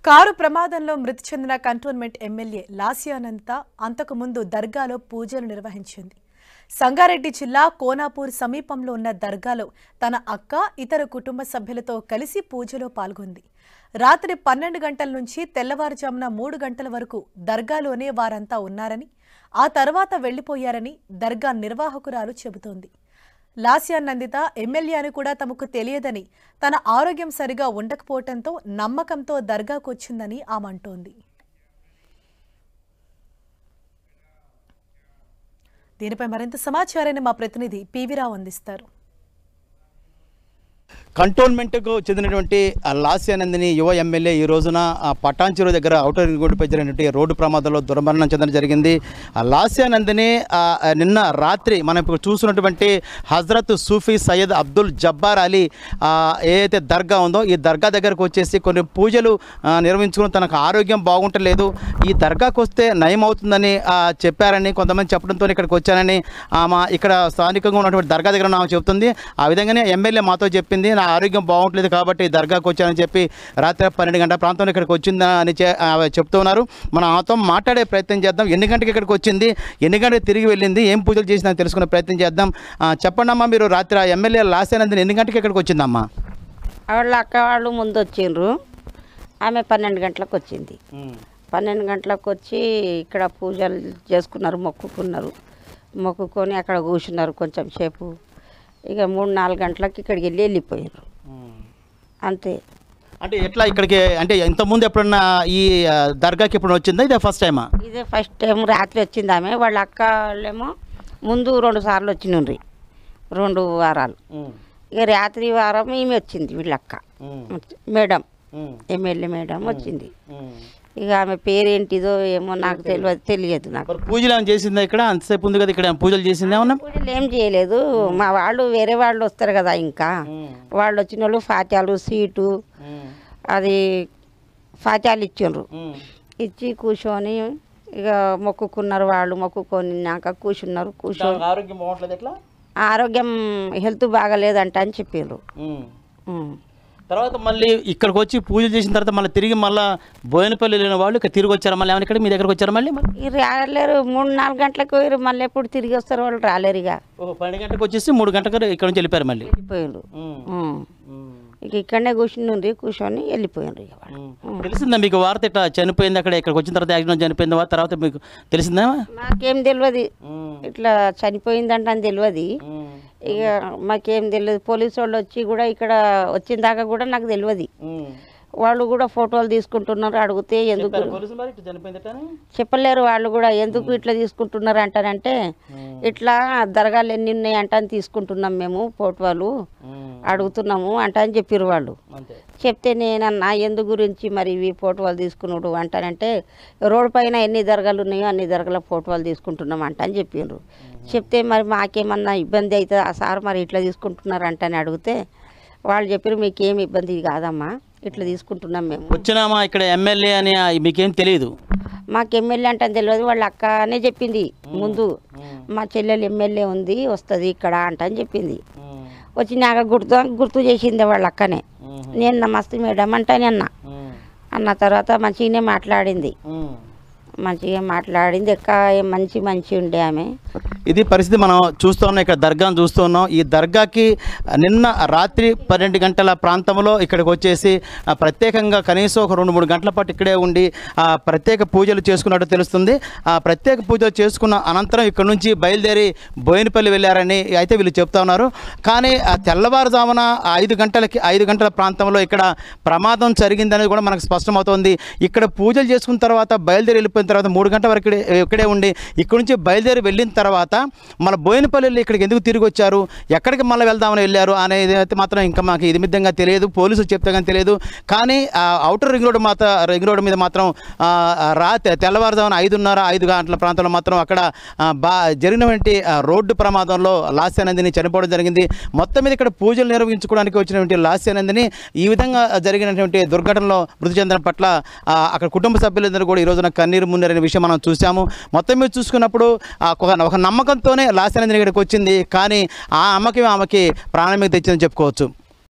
Car ప్రమాదంలో మృతి చెందిన కంటోన్మెంట్ ఎమ్మెల్యే లాస్యానంత అంతకుముందు దర్గాలో పూజలు నిర్వహించింది. సంగారెడ్డి జిల్లా కోనాపూర్ సమీపంలో ఉన్న దర్గాలో తన అక్క ఇతర కుటుంబ సభ్యులతో కలిసి పూజలో పాల్గొంది. రాత్రి 12 గంటల నుంచి తెల్లవారుజామున 3 గంటల వరకు దర్గాలోనే వారంతా ఉన్నారని, ఆ తర్వాత వెళ్లిపోయారని దర్గా నిర్వాహకురాలు చెబుతోంది. లాస్యానందిత ఎమ్మెల్యే అని కూడా తమకు తెలియదని, తన ఆరోగ్యం సరిగా ఉండకపోవడంతో నమ్మకంతో దర్గాకు వచ్చిందని ఆమె అంటోంది. దీనిపై మరింత సమాచారాన్ని మా ప్రతినిధి పివిరావు అందిస్తారు. కంటోన్మెంట్కు చెందినటువంటి లాస్యానందిని యువ ఎమ్మెల్యే ఈ రోజున పటాన్చెరు దగ్గర ఔటర్ రింగ్ రోడ్డుపై జరిగినటువంటి రోడ్డు ప్రమాదంలో దుర్మరణం చెందడం జరిగింది. లాస్యానందిని నిన్న రాత్రి మనం ఇప్పుడు చూస్తున్నటువంటి హజరత్ సూఫీ సయ్యద్ అబ్దుల్ జబ్బార్ అలీ ఏదైతే దర్గా ఉందో ఈ దర్గా దగ్గరకు వచ్చేసి కొన్ని పూజలు నిర్వహించుకుని తనకు ఆరోగ్యం బాగుంటలేదు, ఈ దర్గాకు వస్తే నయం అవుతుందని చెప్పారని కొంతమంది చెప్పడంతో ఇక్కడికి వచ్చానని ఆమె ఇక్కడ స్థానికంగా ఉన్నటువంటి దర్గా దగ్గర ఆమె చెబుతుంది. ఆ విధంగానే ఎమ్మెల్యే మాతో చెప్పింది, నా ఆరోగ్యం బాగుంటలేదు కాబట్టి దర్గాకు వచ్చానని చెప్పి రాత్రి 12 గంటల ప్రాంతంలో ఇక్కడికి వచ్చిందని చెప్తున్నారు. మనం ఆతో మాట్లాడే ప్రయత్నం చేద్దాం. ఎన్ని గంటలకు ఇక్కడికి వచ్చింది, ఎన్ని గంటలకు తిరిగి వెళ్ళింది, ఏం పూజలు చేసిందని తెలుసుకునే ప్రయత్నం చేద్దాం. చెప్పండి అమ్మా, మీరు రాత్రి ఎమ్మెల్యే లాస్యానందిని ఎన్ని గంటలకు ఇక్కడికి వచ్చిందమ్మా? వాళ్ళ అక్క వాళ్ళు ముందు వచ్చిండ్రు, ఆమె 12 గంటలకు వచ్చింది. 12 గంటలకు వచ్చి ఇక్కడ పూజలు చేసుకున్నారు, మొక్కుకొని అక్కడ కూర్చున్నారు కొంచెం సేపు. ఇక 3-4 గంటలకు ఇక్కడికి వెళ్ళిపోయారు అంతే. అంటే ఎట్లా ఇక్కడికి, అంటే ఇంతకుముందు ఎప్పుడన్నా ఈ దర్గాకి ఎప్పుడు వచ్చిందా, ఇదే ఫస్ట్ టైమా? ఇదే ఫస్ట్ టైం రాత్రి వచ్చింది ఆమె. వాళ్ళ అక్క వాళ్ళేమో ముందు 2 సార్లు వచ్చిండ్రి, 2 వారాలు. ఇక రాత్రి వారం ఈమె వచ్చింది, వీళ్ళక్క మేడం, ఎమ్మెల్యే మేడం వచ్చింది. ఇక ఆమె పేరేంటిదో ఏమో నాకు తెలియదు. నాకు పూజలు ఏమైనా చేసిందా ఇక్కడ? అంతసేపు ఉంది కదా, ఇక్కడ పూజలు చేసిందా? పూజలు ఏం చేయలేదు. మా వాళ్ళు వేరే వాళ్ళు వస్తారు కదా, ఇంకా వాళ్ళు వచ్చిన వాళ్ళు ఫాత్యాలు స్వీటు అది ఫాత్యాలు ఇచ్చిండ్రు. ఇచ్చి కూర్చొని ఇక మొక్కుకున్నారు. వాళ్ళు మొక్కుకొనినాక కూర్చున్నారు. ఆరోగ్యం హెల్త్ బాగాలేదంట అని చెప్పిండ్రు. తర్వాత మళ్ళీ ఇక్కడికి వచ్చి పూజలు చేసిన తర్వాత మళ్ళీ తిరిగి మళ్ళీ బోయినపల్లి వెళ్ళిన వాళ్ళు ఇక్కడ తిరిగి వచ్చారు. మళ్ళీ ఏమైనా ఇక్కడ మీ దగ్గరకు వచ్చారు? మళ్ళీ రాలేరు, 3-4 గంటలకు పోయారు. మళ్ళీ ఎప్పుడు తిరిగి వస్తారు వాళ్ళు? రాలేరు. ఇక 12 గంటలకు వచ్చేసి 3 గంటలకు ఇక్కడ నుంచి వెళ్ళిపోయారు. మళ్ళీ వెళ్ళిపోయారు. ఇక ఇక్కడనే కూర్చొని వెళ్ళిపోయారు. ఇక తెలిసిందా మీకు వార్త ఇట్లా చనిపోయింది, అక్కడ ఇక్కడికి వచ్చిన తర్వాత యాక్సిడెంట్ చనిపోయింది తర్వాత మీకు తెలిసిందా? నాకేం తెలియదు, ఇట్లా చనిపోయిందంట అని తెలియదు. ఇక మాకేం తెలియదు. పోలీసు వాళ్ళు వచ్చి కూడా ఇక్కడ వచ్చిన దాకా కూడా నాకు తెలియదు. వాళ్ళు కూడా ఫోటోలు తీసుకుంటున్నారు. అడిగితే ఎందుకు చెప్పలేరు. వాళ్ళు కూడా ఎందుకు ఇట్లా తీసుకుంటున్నారు అంటారంటే, ఇట్లా దర్గాలు ఎన్ని ఉన్నాయి అంట అని తీసుకుంటున్నాం మేము, ఫోటోలు అడుగుతున్నాము అంట అని చెప్పారు వాళ్ళు. చెప్తే నేనన్నా ఎందు గురించి మరి ఇవి ఫోటోలు తీసుకున్నాడు అంటానంటే, రోడ్డు పైన ఎన్ని దర్గాలు ఉన్నాయో అన్ని దర్గాల ఫోటోలు తీసుకుంటున్నాం అంట అని చెప్పిండ్రు. చెప్తే మరి మాకేమన్నా ఇబ్బంది అవుతుంది ఆ సార్ మరి ఇట్లా తీసుకుంటున్నారు అంటని అడిగితే వాళ్ళు చెప్పారు, మీకేం ఇబ్బంది కాదమ్మా, ఇట్లా తీసుకుంటున్నాం మేము. వచ్చినామా ఇక్కడ ఎమ్మెల్యే అని మీకేం తెలియదు? మాకు ఎమ్మెల్యే అంటే తెలియదు. వాళ్ళ అక్కనే చెప్పింది ముందు, మా చెల్లెలు ఎమ్మెల్యే ఉంది వస్తుంది ఇక్కడ అంట అని చెప్పింది. వచ్చి నాకు గుర్తు చేసింది వాళ్ళ అక్కనే. నేను నమస్తే మేడం అంటానే అన్న తర్వాత మంచిగానే మాట్లాడింది. ఎక్క మంచి ఉండే ఆమె. ఇది పరిస్థితి మనం చూస్తున్నాం. ఇక్కడ దర్గాను చూస్తున్నాం. ఈ దర్గాకి నిన్న రాత్రి 12 గంటల ప్రాంతంలో ఇక్కడికి వచ్చేసి ప్రత్యేకంగా కనీసం ఒక 2-3 గంటల పాటు ఇక్కడే ఉండి ప్రత్యేక పూజలు చేసుకున్నట్టు తెలుస్తుంది. ప్రత్యేక పూజలు చేసుకున్న అనంతరం ఇక్కడ నుంచి బయలుదేరి బోయినపల్లి వెళ్ళారని అయితే వీళ్ళు చెప్తా ఉన్నారు. కానీ తెల్లవారుజామున 5 గంటల ప్రాంతంలో ఇక్కడ ప్రమాదం జరిగిందనేది కూడా మనకు స్పష్టమవుతోంది. ఇక్కడ పూజలు చేసుకున్న తర్వాత బయలుదేరి వెళ్ళిపోయిన తర్వాత 3 గంటల వరకు ఇక్కడే ఉండి ఇక్కడ నుంచి బయలుదేరి వెళ్ళిన తర్వాత మన బోయినపల్లిలో ఇక్కడికి ఎందుకు తిరిగి వచ్చారు, ఎక్కడికి మళ్ళీ వెళ్దామని వెళ్ళారు అనేది అయితే మాత్రం ఇంకా మాకు ఇది మిద్దంగా తెలియదు. పోలీసులు చెప్తే కానీ తెలియదు. కానీ ఔటర్ రింగ్ రోడ్డు మీద మాత్రం తెల్లవారుజామున 5:30-5 గంటల ప్రాంతంలో మాత్రం అక్కడ జరిగినటువంటి రోడ్డు ప్రమాదంలో లాస్యానందిని చనిపోవడం జరిగింది. మొత్తం మీద ఇక్కడ పూజలు నిర్వహించుకోవడానికి వచ్చినటువంటి లాస్యానందిని ఈ విధంగా జరిగినటువంటి దుర్ఘటనలో మృతి చెందడం పట్ల అక్కడ కుటుంబ సభ్యులందరూ కూడా ఈ రోజున కన్నీరు మున్నీరనే విషయం మనం చూసాము. మొత్తం మీద చూసుకున్నప్పుడు ఒక నమ్మకంతోనే లాస్యానందిని ఇక్కడికి వచ్చింది. కానీ ఆ ఆమెకి ప్రాణం మీద తెచ్చిందని చెప్పుకోవచ్చు.